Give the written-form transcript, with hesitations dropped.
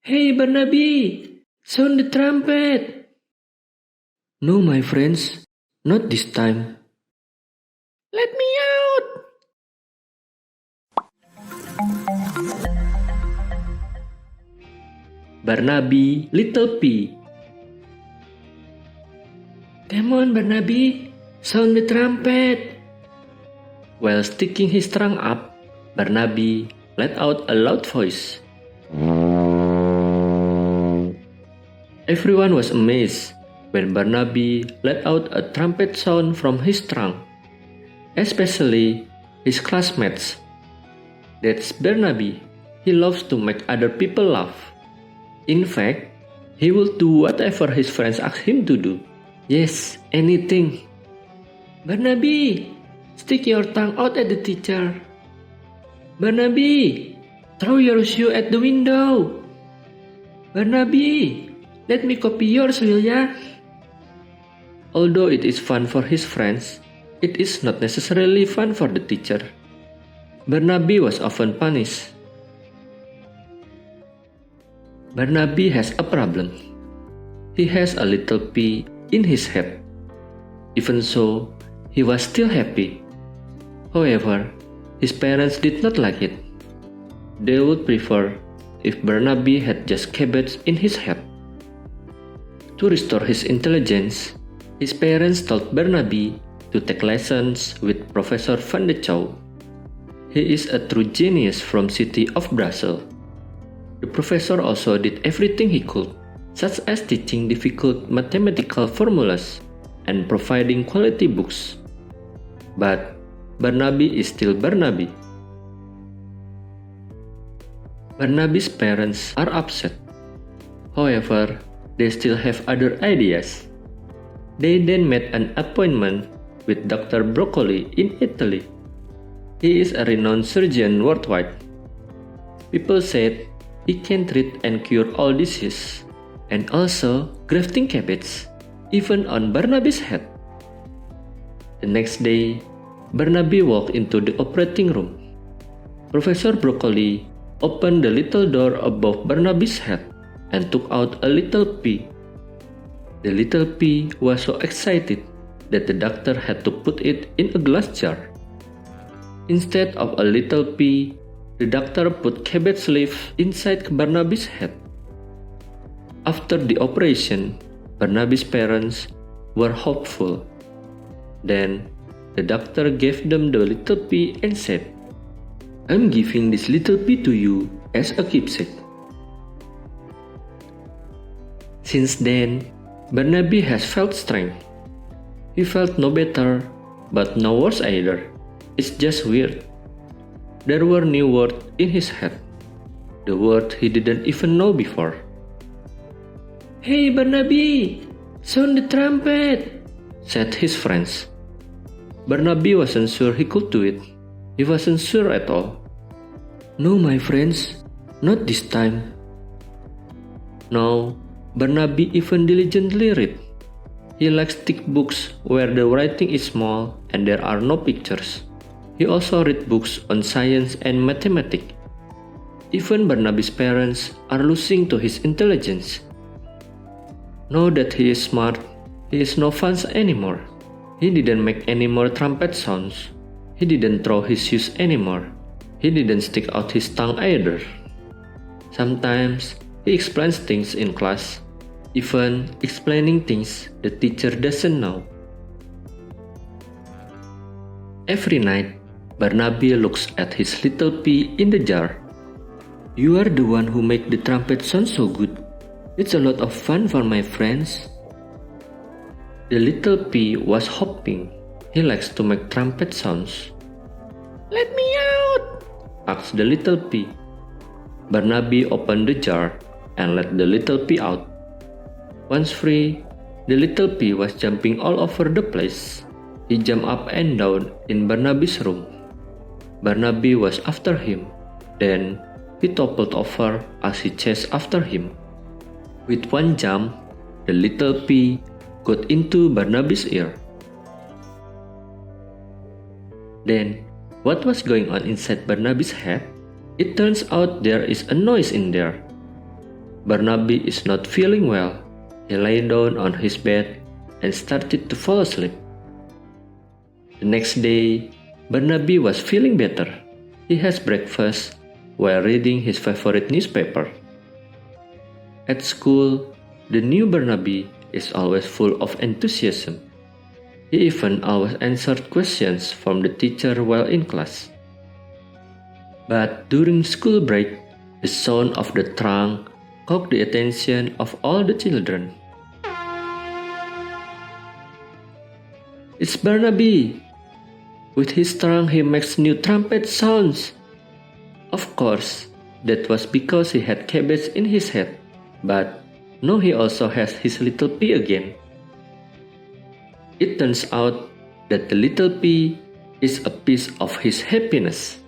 Hey Barnaby, sound the trumpet. No, my friends, not this time. Let me out. Barnaby, Little P. Come on, Barnaby, sound the trumpet. While sticking his trunk up, Barnaby let out a loud voice. Everyone was amazed when Barnaby let out a trumpet sound from his trunk, especially his classmates. That's Barnaby. He loves to make other people laugh. In fact, he will do whatever his friends ask him to do. Yes, anything. Barnaby, stick your tongue out at the teacher. Barnaby, throw your shoe at the window. Barnaby, let me copy yours, will ya? Although it is fun for his friends, it is not necessarily fun for the teacher. Barnaby was often punished. Barnaby has a problem. He has a little P in his head. Even so, he was still happy. However, his parents did not like it. They would prefer if Barnaby had just cabbage in his head. To restore his intelligence, his parents told Barnaby to take lessons with Professor Van de Chau. He is a true genius from city of Brussels. The professor also did everything he could, such as teaching difficult mathematical formulas and providing quality books. But Barnaby is still Barnaby. Barnaby's parents are upset. However, they still have other ideas. They then made an appointment with Dr. Broccoli in Italy. He is a renowned surgeon worldwide. People said he can treat and cure all diseases, and also grafting cabbage, even on Barnaby's head. The next day, Barnaby walked into the operating room. Professor Broccoli opened the little door above Barnaby's head and took out a little pea. The little pea was so excited that the doctor had to put it in a glass jar. Instead of a little pea, the doctor put cabbage leaf inside Barnaby's head. After the operation, Barnaby's parents were hopeful. Then, the doctor gave them the little pea and said, "I'm giving this little pea to you as a keepsake." Since then, Barnaby has felt strength. He felt no better, but no worse either. It's just weird. There were new words in his head, the word he didn't even know before. Hey Barnaby, sound the trumpet, said his friends. Barnaby wasn't sure he could do it. He wasn't sure at all. No, my friends, not this time. Now, Barnaby even diligently read. He likes thick books where the writing is small and there are no pictures. He also read books on science and mathematics. Even Barnaby's parents are losing to his intelligence. Now that he is smart, he is no fun anymore. He didn't make any more trumpet sounds. He didn't throw his shoes anymore. He didn't stick out his tongue either. Sometimes he explains things in class, even explaining things the teacher doesn't know. Every night, Barnaby looks at his little pea in the jar. You are the one who make the trumpet sound so good. It's a lot of fun for my friends. The little pea was hopping. He likes to make trumpet sounds. Let me out, asked the little pea. Barnaby opened the jar and let the little pea out. Once free, the little pea was jumping all over the place. He jumped up and down in Barnaby's room. Barnaby was after him. Then he toppled over as he chased after him. With one jump, the little pea got into Barnaby's ear. Then, what was going on inside Barnaby's head? It turns out there is a noise in there. Barnaby is not feeling well. He lay down on his bed and started to fall asleep. The next day, Barnaby was feeling better. He has breakfast while reading his favorite newspaper. At school, the new Barnaby is always full of enthusiasm. He even always answered questions from the teacher while in class. But during school break, the sound of the trunk caught the attention of all the children. It's Barnaby! With his trunk, he makes new trumpet sounds. Of course, that was because he had cabbage in his head. But now he also has his little pea again. It turns out that the little pea is a piece of his happiness.